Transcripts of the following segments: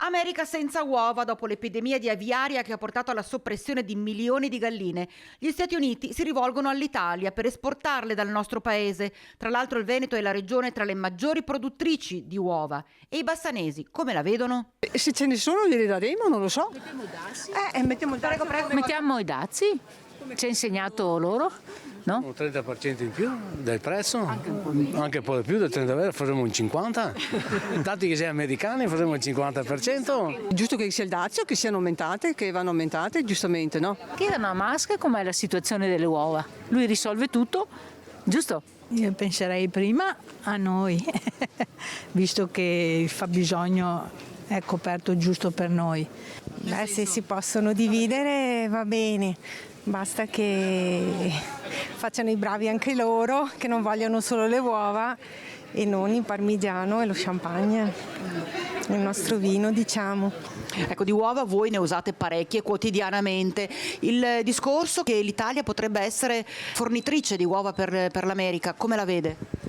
America senza uova dopo l'epidemia di aviaria che ha portato alla soppressione di milioni di galline. Gli Stati Uniti si rivolgono all'Italia per esportarle dal nostro paese. Tra l'altro il Veneto è la regione tra le maggiori produttrici di uova. E i bassanesi come la vedono? Se ce ne sono gliele daremo, non lo so. Mettiamo i dazi? Mettiamo il Prego, prego. Mettiamo i dazi? Ci ha insegnato loro? No? Un 30% in più del prezzo, anche un po' di più del 30%, faremo un 50%. Tanti che siamo americani faremo il 50%. Giusto che sia il dazio, che siano aumentate, che vanno aumentate, giustamente, no? Chiedono a Musk com'è la situazione delle uova. Lui risolve tutto, giusto? Io penserei prima a noi, visto che il fabbisogno è coperto giusto per noi. Beh, se si possono dividere va bene, basta che facciano i bravi anche loro, che non vogliono solo le uova e non il parmigiano e lo champagne, il nostro vino, diciamo. Ecco, di uova voi ne usate parecchie quotidianamente. Il discorso che l'Italia potrebbe essere fornitrice di uova per l'America, come la vede?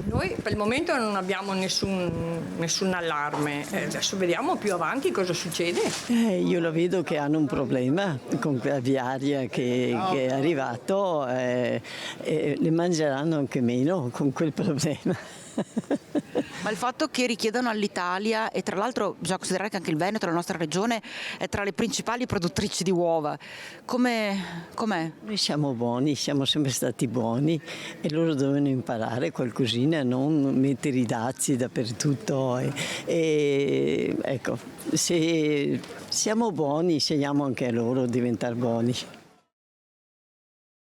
Noi per il momento non abbiamo nessun allarme, adesso vediamo più avanti cosa succede. Io lo vedo che hanno un problema con l'aviaria che è arrivato, le mangeranno anche meno con quel problema. Ma il fatto che richiedano all'Italia, e tra l'altro bisogna considerare che anche il Veneto, la nostra regione, è tra le principali produttrici di uova, com'è? Noi siamo buoni, siamo sempre stati buoni e loro devono imparare qualcosina, non mettere i dazi dappertutto e ecco, se siamo buoni insegniamo anche a loro a diventare buoni.